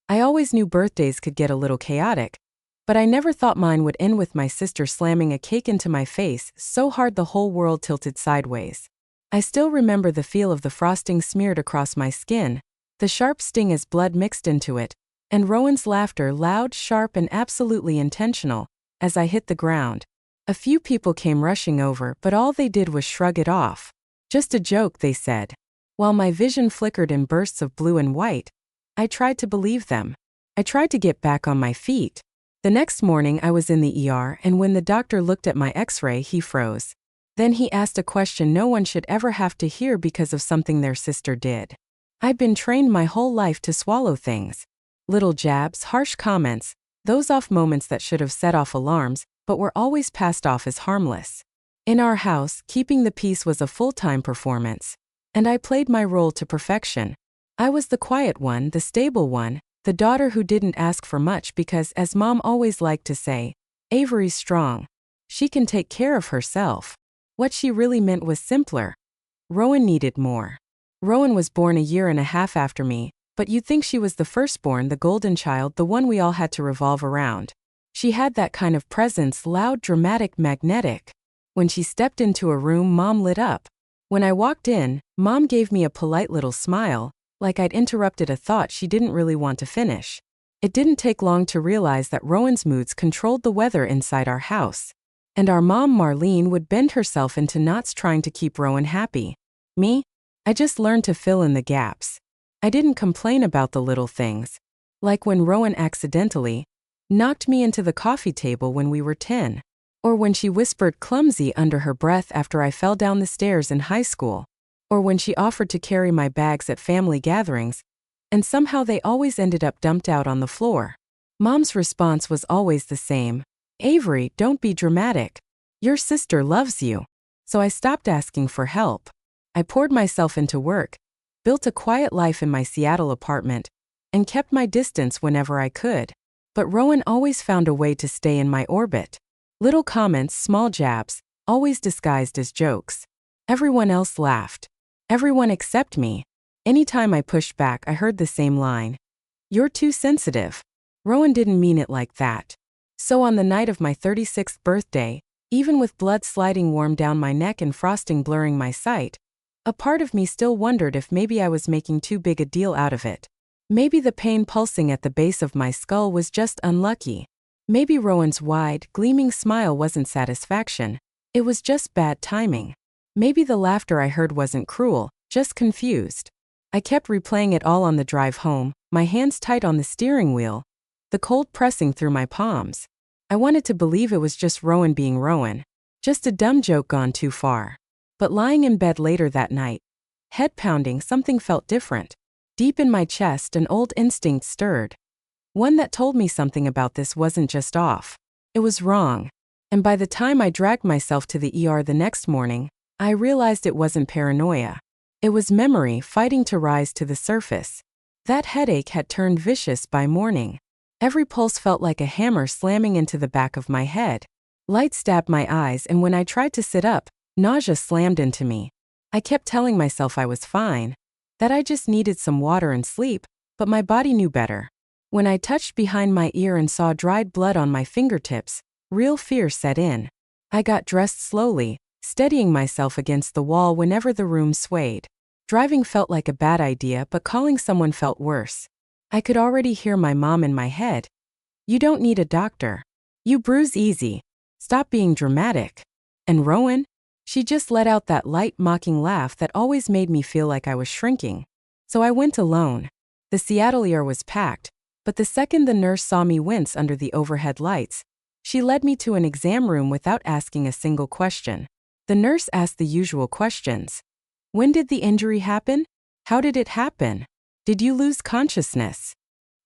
I always knew birthdays could get a little chaotic, but I never thought mine would end with my sister slamming a cake into my face so hard the whole world tilted sideways. I still remember the feel of the frosting smeared across my skin, the sharp sting as blood mixed into it, and Rowan's laughter, loud, sharp, and absolutely intentional, as I hit the ground. A few people came rushing over, but all they did was shrug it off. Just a joke, they said. While my vision flickered in bursts of blue and white, I tried to believe them. I tried to get back on my feet. The next morning I was in the ER, and when the doctor looked at my x-ray, he froze. Then he asked a question no one should ever have to hear because of something their sister did. I'd been trained my whole life to swallow things. Little jabs, harsh comments, those off moments that should have set off alarms, but were always passed off as harmless. In our house, keeping the peace was a full-time performance, and I played my role to perfection. I was the quiet one, the stable one, the daughter who didn't ask for much because, as Mom always liked to say, Avery's strong. She can take care of herself. What she really meant was simpler. Rowan needed more. Rowan was born a year and a half after me, but you'd think she was the firstborn, the golden child, the one we all had to revolve around. She had that kind of presence, loud, dramatic, magnetic. When she stepped into a room, Mom lit up. When I walked in, Mom gave me a polite little smile, like I'd interrupted a thought she didn't really want to finish. It didn't take long to realize that Rowan's moods controlled the weather inside our house. And our mom, Marlene, would bend herself into knots trying to keep Rowan happy. Me? I just learned to fill in the gaps. I didn't complain about the little things. Like when Rowan accidentally knocked me into the coffee table when we were 10. Or when she whispered clumsy under her breath after I fell down the stairs in high school. Or when she offered to carry my bags at family gatherings, and somehow they always ended up dumped out on the floor. Mom's response was always the same. Avery, don't be dramatic. Your sister loves you. So I stopped asking for help. I poured myself into work, built a quiet life in my Seattle apartment, and kept my distance whenever I could. But Rowan always found a way to stay in my orbit. Little comments, small jabs, always disguised as jokes. Everyone else laughed. Everyone except me. Anytime I pushed back, I heard the same line. You're too sensitive. Rowan didn't mean it like that. So on the night of my 36th birthday, even with blood sliding warm down my neck and frosting blurring my sight, a part of me still wondered if maybe I was making too big a deal out of it. Maybe the pain pulsing at the base of my skull was just unlucky. Maybe Rowan's wide, gleaming smile wasn't satisfaction. It was just bad timing. Maybe the laughter I heard wasn't cruel, just confused. I kept replaying it all on the drive home, my hands tight on the steering wheel, the cold pressing through my palms. I wanted to believe it was just Rowan being Rowan, just a dumb joke gone too far. But lying in bed later that night, head pounding, something felt different. Deep in my chest, an old instinct stirred. One that told me something about this wasn't just off. It was wrong. And by the time I dragged myself to the ER the next morning, I realized it wasn't paranoia. It was memory fighting to rise to the surface. That headache had turned vicious by morning. Every pulse felt like a hammer slamming into the back of my head. Light stabbed my eyes, and when I tried to sit up, nausea slammed into me. I kept telling myself I was fine, that I just needed some water and sleep, but my body knew better. When I touched behind my ear and saw dried blood on my fingertips, real fear set in. I got dressed slowly, steadying myself against the wall whenever the room swayed. Driving felt like a bad idea, but calling someone felt worse. I could already hear my mom in my head. You don't need a doctor. You bruise easy. Stop being dramatic. And Rowan? She just let out that light, mocking laugh that always made me feel like I was shrinking. So I went alone. The Seattle ER was packed, but the second the nurse saw me wince under the overhead lights, she led me to an exam room without asking a single question. The nurse asked the usual questions. When did the injury happen? How did it happen? Did you lose consciousness?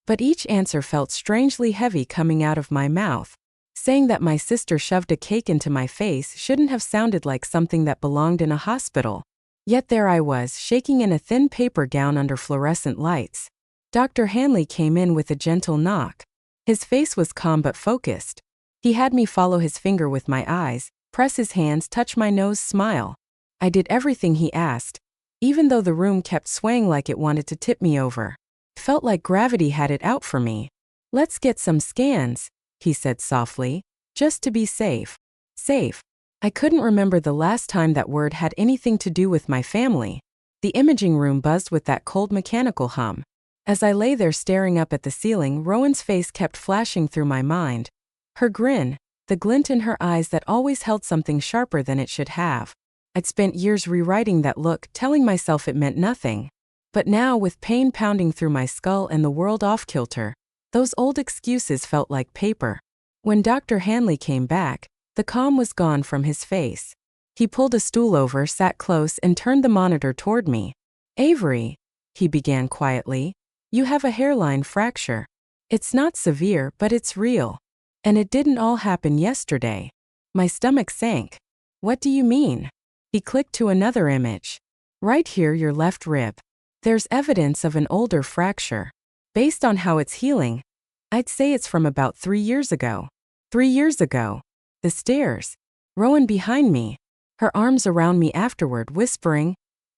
But each answer felt strangely heavy coming out of my mouth. Saying that my sister shoved a cake into my face shouldn't have sounded like something that belonged in a hospital. Yet there I was, shaking in a thin paper gown under fluorescent lights. Dr. Hanley came in with a gentle knock. His face was calm but focused. He had me follow his finger with my eyes, press his hands, touch my nose, smile. I did everything he asked, even though the room kept swaying like it wanted to tip me over. Felt like gravity had it out for me. Let's get some scans, he said softly, just to be safe. Safe. I couldn't remember the last time that word had anything to do with my family. The imaging room buzzed with that cold mechanical hum. As I lay there staring up at the ceiling, Rowan's face kept flashing through my mind. Her grin, the glint in her eyes that always held something sharper than it should have. I'd spent years rewriting that look, telling myself it meant nothing. But now, with pain pounding through my skull and the world off-kilter, those old excuses felt like paper. When Dr. Hanley came back, the calm was gone from his face. He pulled a stool over, sat close, and turned the monitor toward me. "Avery," he began quietly, "you have a hairline fracture. It's not severe, but it's real. And it didn't all happen yesterday." My stomach sank. "What do you mean?" He clicked to another image. "Right here, your left rib. There's evidence of an older fracture. Based on how it's healing, I'd say it's from about 3 years ago." 3 years ago. The stairs. Rowan behind me, her arms around me afterward, whispering,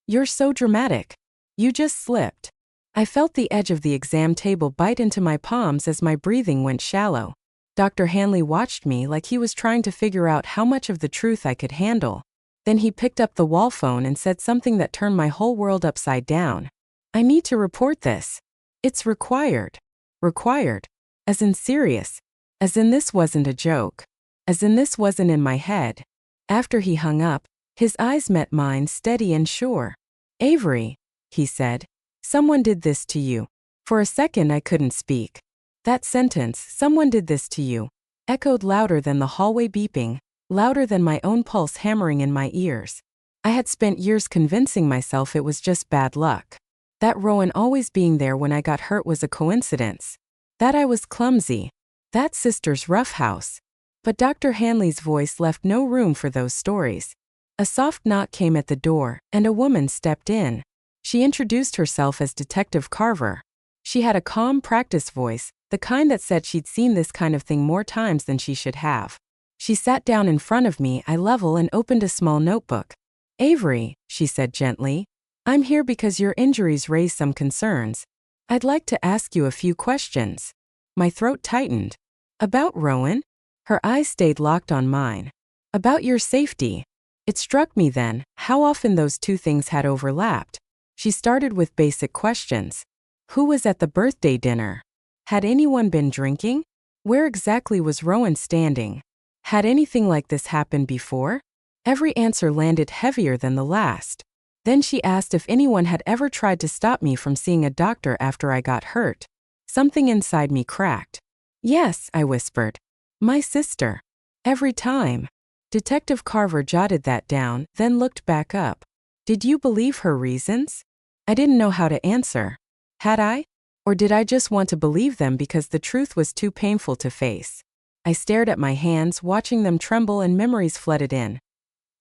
"You're so dramatic. You just slipped." I felt the edge of the exam table bite into my palms as my breathing went shallow. Dr. Hanley watched me like he was trying to figure out how much of the truth I could handle. Then he picked up the wall phone and said something that turned my whole world upside down. "I need to report this. It's required." Required. As in serious. As in this wasn't a joke. As in this wasn't in my head. After he hung up, his eyes met mine, steady and sure. "Avery," he said, "someone did this to you." For a second I couldn't speak. That sentence, "someone did this to you," echoed louder than the hallway beeping, louder than my own pulse hammering in my ears. I had spent years convincing myself it was just bad luck. That Rowan always being there when I got hurt was a coincidence. That I was clumsy. That sister's roughhouse. But Dr. Hanley's voice left no room for those stories. A soft knock came at the door, and a woman stepped in. She introduced herself as Detective Carver. She had a calm, practiced voice, the kind that said she'd seen this kind of thing more times than she should have. She sat down in front of me, eye level, and opened a small notebook. "Avery," she said gently, "I'm here because your injuries raise some concerns. I'd like to ask you a few questions." My throat tightened. "About Rowan?" Her eyes stayed locked on mine. "About your safety." It struck me then how often those two things had overlapped. She started with basic questions. Who was at the birthday dinner? Had anyone been drinking? Where exactly was Rowan standing? Had anything like this happened before? Every answer landed heavier than the last. Then she asked if anyone had ever tried to stop me from seeing a doctor after I got hurt. Something inside me cracked. "Yes," I whispered. "My sister. Every time." Detective Carver jotted that down, then looked back up. "Did you believe her reasons?" I didn't know how to answer. Had I? Or did I just want to believe them because the truth was too painful to face? I stared at my hands, watching them tremble, and memories flooded in.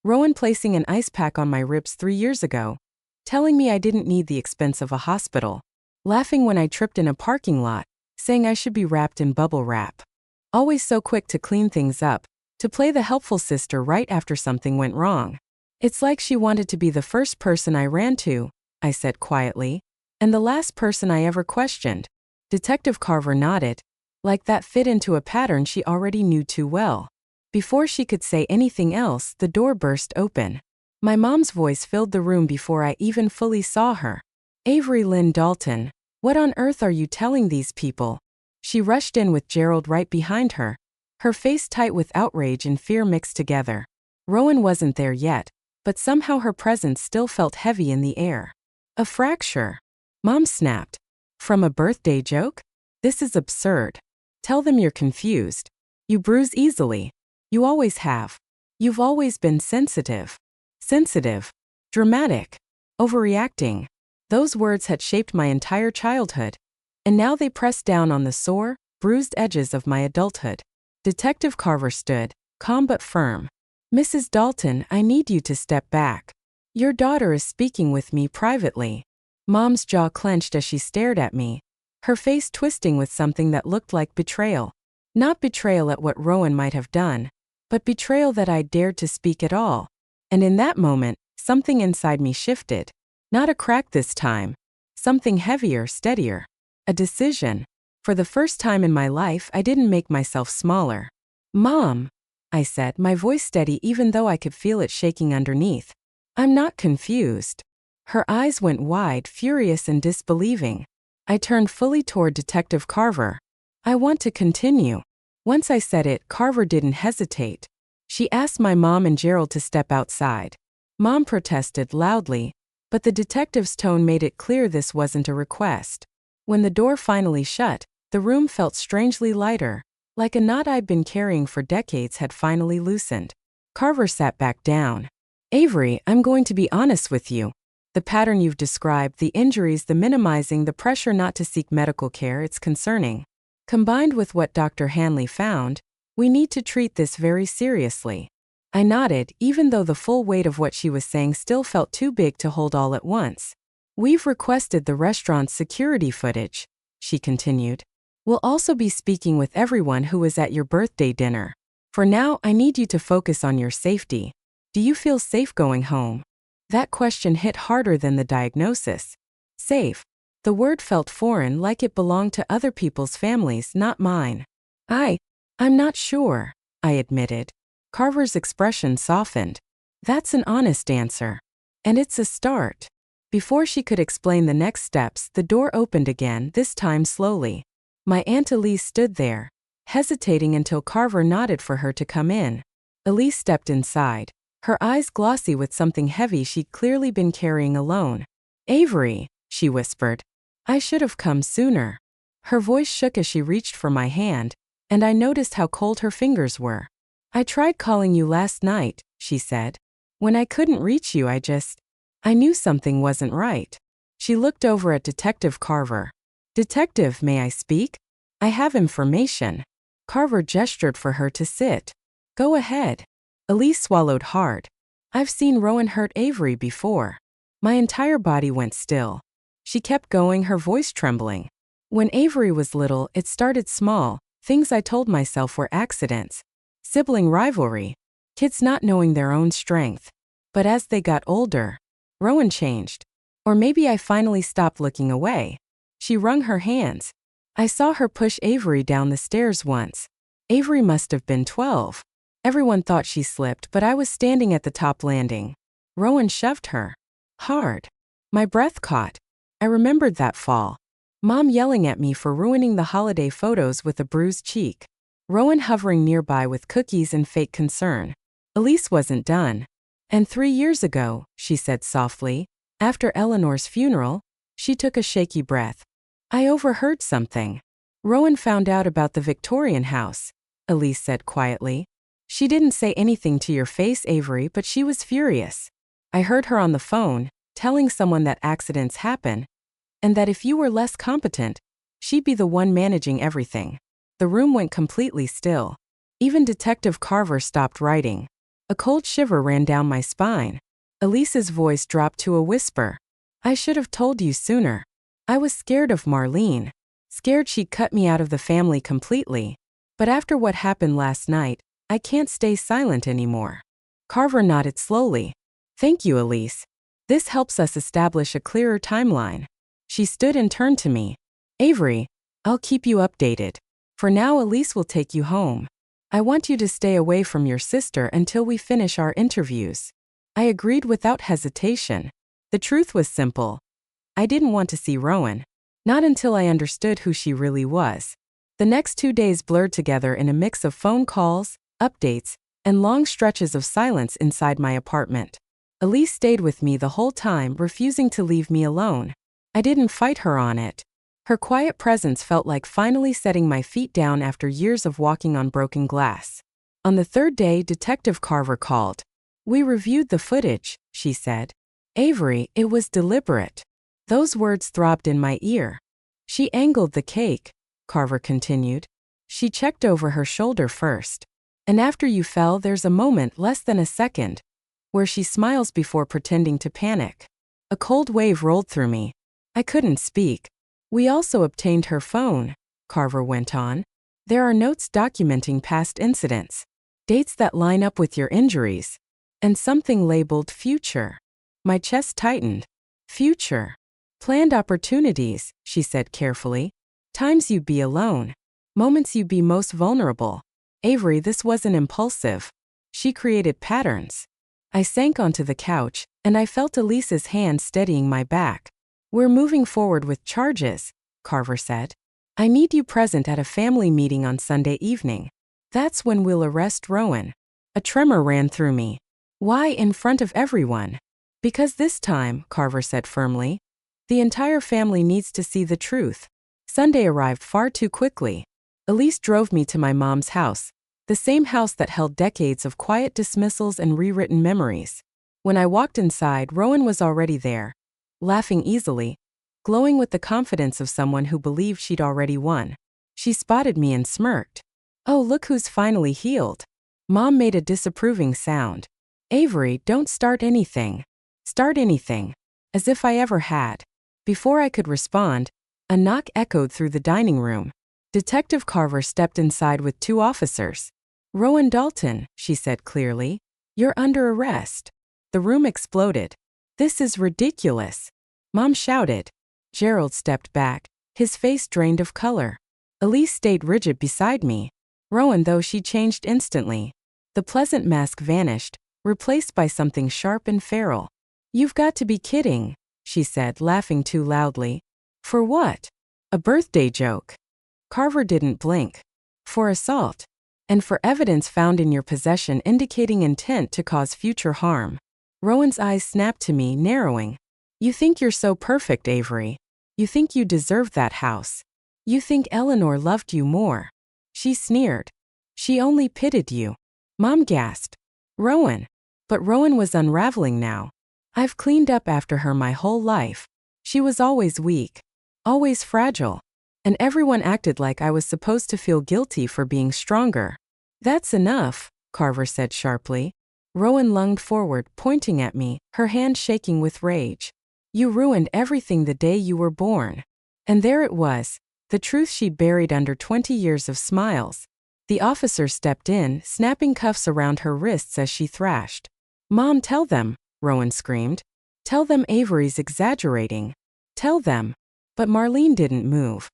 Rowan placing an ice pack on my ribs 3 years ago. Telling me I didn't need the expense of a hospital. Laughing when I tripped in a parking lot, saying I should be wrapped in bubble wrap. Always so quick to clean things up, to play the helpful sister right after something went wrong. "It's like she wanted to be the first person I ran to," I said quietly, "and the last person I ever questioned." Detective Carver nodded, like that fit into a pattern she already knew too well. Before she could say anything else, the door burst open. My mom's voice filled the room before I even fully saw her. "Avery Lynn Dalton, what on earth are you telling these people?" She rushed in with Gerald right behind her, her face tight with outrage and fear mixed together. Rowan wasn't there yet, but somehow her presence still felt heavy in the air. "A fracture?" Mom snapped. "From a birthday joke? This is absurd. Tell them you're confused. You bruise easily. You always have. You've always been sensitive." Sensitive. Dramatic. Overreacting. Those words had shaped my entire childhood. And now they pressed down on the sore, bruised edges of my adulthood. Detective Carver stood, calm but firm. "Mrs. Dalton, I need you to step back. Your daughter is speaking with me privately." Mom's jaw clenched as she stared at me, her face twisting with something that looked like betrayal. Not betrayal at what Rowan might have done, but betrayal that I dared to speak at all. And in that moment, something inside me shifted. Not a crack this time. Something heavier, steadier. A decision. For the first time in my life, I didn't make myself smaller. "Mom," I said, my voice steady even though I could feel it shaking underneath. "I'm not confused." Her eyes went wide, furious and disbelieving. I turned fully toward Detective Carver. "I want to continue." Once I said it, Carver didn't hesitate. She asked my mom and Gerald to step outside. Mom protested loudly, but the detective's tone made it clear this wasn't a request. When the door finally shut, the room felt strangely lighter, like a knot I'd been carrying for decades had finally loosened. Carver sat back down. "Avery, I'm going to be honest with you. The pattern you've described, the injuries, the minimizing, the pressure not to seek medical care, it's concerning. Combined with what Dr. Hanley found, we need to treat this very seriously." I nodded, even though the full weight of what she was saying still felt too big to hold all at once. "We've requested the restaurant's security footage," she continued. "We'll also be speaking with everyone who was at your birthday dinner. For now, I need you to focus on your safety. Do you feel safe going home?" That question hit harder than the diagnosis. Safe. The word felt foreign, like it belonged to other people's families, not mine. I'm not sure," I admitted. Carver's expression softened. "That's an honest answer. And it's a start." Before she could explain the next steps, the door opened again, this time slowly. My Aunt Elise stood there, hesitating until Carver nodded for her to come in. Elise stepped inside, her eyes glossy with something heavy she'd clearly been carrying alone. "Avery," she whispered. "I should have come sooner." Her voice shook as she reached for my hand, and I noticed how cold her fingers were. "I tried calling you last night," she said. "When I couldn't reach you, I knew something wasn't right." She looked over at Detective Carver. "Detective, may I speak? I have information." Carver gestured for her to sit. "Go ahead." Elise swallowed hard. "I've seen Rowan hurt Avery before." My entire body went still. She kept going, her voice trembling. "When Avery was little, it started small. Things I told myself were accidents. Sibling rivalry. Kids not knowing their own strength. But as they got older, Rowan changed. Or maybe I finally stopped looking away." She wrung her hands. "I saw her push Avery down the stairs once. Avery must have been 12. Everyone thought she slipped, but I was standing at the top landing. Rowan shoved her. Hard. My breath caught. I remembered that fall. Mom yelling at me for ruining the holiday photos with a bruised cheek. Rowan hovering nearby with cookies and fake concern. Elise wasn't done. And 3 years ago," she said softly, "after Eleanor's funeral," she took a shaky breath. "I overheard something. Rowan found out about the Victorian house," Elise said quietly. "She didn't say anything to your face, Avery, but she was furious. I heard her on the phone, telling someone that accidents happen, and that if you were less competent, she'd be the one managing everything." The room went completely still. Even Detective Carver stopped writing. A cold shiver ran down my spine. Elise's voice dropped to a whisper. "I should have told you sooner. I was scared of Marlene. Scared she'd cut me out of the family completely. But after what happened last night, I can't stay silent anymore." Carver nodded slowly. "Thank you, Elise. This helps us establish a clearer timeline." She stood and turned to me. "Avery, I'll keep you updated. For now, Elise will take you home. I want you to stay away from your sister until we finish our interviews." I agreed without hesitation. The truth was simple. I didn't want to see Rowan. Not until I understood who she really was. The next 2 days blurred together in a mix of phone calls, updates, and long stretches of silence inside my apartment. Elise stayed with me the whole time, refusing to leave me alone. I didn't fight her on it. Her quiet presence felt like finally setting my feet down after years of walking on broken glass. On the 3rd day, Detective Carver called. "We reviewed the footage," she said. "Avery, it was deliberate." Those words throbbed in my ear. "She angled the cake," Carver continued. "She checked over her shoulder first. And after you fell, there's a moment, less than a second, where she smiles before pretending to panic." A cold wave rolled through me. I couldn't speak. "We also obtained her phone," Carver went on. "There are notes documenting past incidents, dates that line up with your injuries, and something labeled future." My chest tightened. "Future. Planned opportunities," she said carefully. Times you'd be alone. Moments you'd be most vulnerable. Avery, this wasn't impulsive. She created patterns. I sank onto the couch, and I felt Elise's hand steadying my back. We're moving forward with charges, Carver said. I need you present at a family meeting on Sunday evening. That's when we'll arrest Rowan. A tremor ran through me. Why in front of everyone? Because this time, Carver said firmly, the entire family needs to see the truth. Sunday arrived far too quickly. Elise drove me to my mom's house, the same house that held decades of quiet dismissals and rewritten memories. When I walked inside, Rowan was already there, laughing easily, glowing with the confidence of someone who believed she'd already won. She spotted me and smirked. Oh, look who's finally healed. Mom made a disapproving sound. Avery, don't start anything. Start anything. As if I ever had. Before I could respond, a knock echoed through the dining room. Detective Carver stepped inside with 2 officers. Rowan Dalton, she said clearly. You're under arrest. The room exploded. This is ridiculous. Mom shouted. Gerald stepped back, his face drained of color. Elise stayed rigid beside me. Rowan, though, she changed instantly. The pleasant mask vanished, replaced by something sharp and feral. You've got to be kidding, she said, laughing too loudly. For what? A birthday joke. Carver didn't blink. For assault. And for evidence found in your possession indicating intent to cause future harm. Rowan's eyes snapped to me, narrowing. You think you're so perfect, Avery. You think you deserve that house. You think Eleanor loved you more. She sneered. She only pitied you. Mom gasped. Rowan. But Rowan was unraveling now. I've cleaned up after her my whole life. She was always weak. Always fragile. And everyone acted like I was supposed to feel guilty for being stronger. That's enough, Carver said sharply. Rowan lunged forward, pointing at me, her hand shaking with rage. You ruined everything the day you were born. And there it was, the truth she'd buried under 20 years of smiles. The officer stepped in, snapping cuffs around her wrists as she thrashed. Mom, tell them, Rowan screamed. Tell them Avery's exaggerating. Tell them. But Marlene didn't move.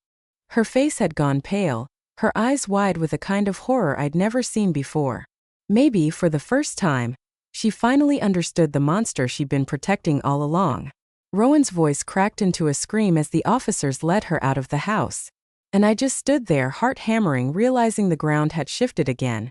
Her face had gone pale, her eyes wide with a kind of horror I'd never seen before. Maybe, for the first time, she finally understood the monster she'd been protecting all along. Rowan's voice cracked into a scream as the officers led her out of the house. And I just stood there, heart hammering, realizing the ground had shifted again.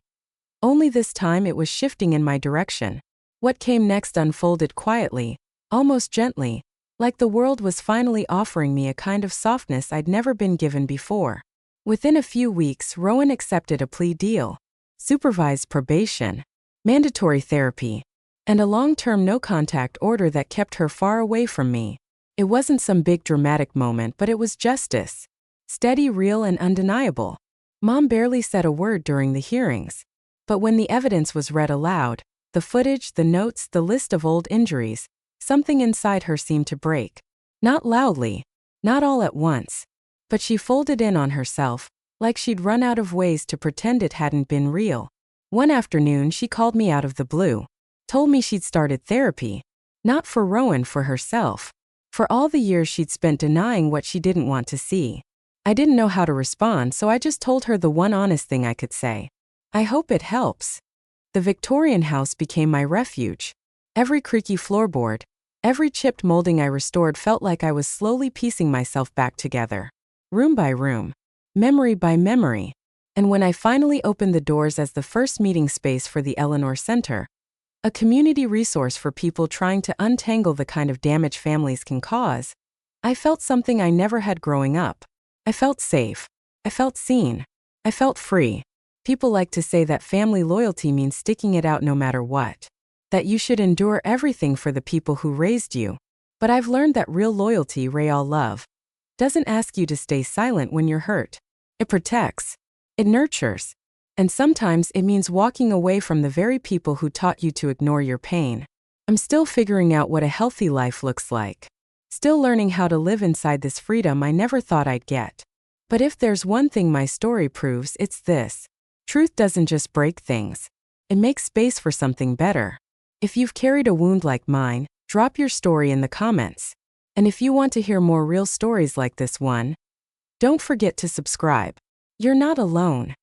Only this time it was shifting in my direction. What came next unfolded quietly, almost gently, like the world was finally offering me a kind of softness I'd never been given before. Within a few weeks, Rowan accepted a plea deal. Supervised probation, mandatory therapy, and a long-term no-contact order that kept her far away from me. It wasn't some big dramatic moment, but it was justice. Steady, real, and undeniable. Mom barely said a word during the hearings. But when the evidence was read aloud, the footage, the notes, the list of old injuries, something inside her seemed to break. Not loudly, not all at once. But she folded in on herself, like she'd run out of ways to pretend it hadn't been real. One afternoon she called me out of the blue. Told me she'd started therapy. Not for Rowan, for herself. For all the years she'd spent denying what she didn't want to see. I didn't know how to respond, so I just told her the one honest thing I could say. I hope it helps. The Victorian house became my refuge. Every creaky floorboard, every chipped molding I restored felt like I was slowly piecing myself back together. Room by room. Memory by memory. And when I finally opened the doors as the first meeting space for the Eleanor Center, a community resource for people trying to untangle the kind of damage families can cause, I felt something I never had growing up. I felt safe. I felt seen. I felt free. People like to say that family loyalty means sticking it out no matter what. That you should endure everything for the people who raised you. But I've learned that real loyalty, real love, doesn't ask you to stay silent when you're hurt. It protects. It nurtures. And sometimes it means walking away from the very people who taught you to ignore your pain. I'm still figuring out what a healthy life looks like. Still learning how to live inside this freedom I never thought I'd get. But if there's one thing my story proves, it's this. Truth doesn't just break things. It makes space for something better. If you've carried a wound like mine, drop your story in the comments. And if you want to hear more real stories like this one, Don't forget to subscribe. You're not alone.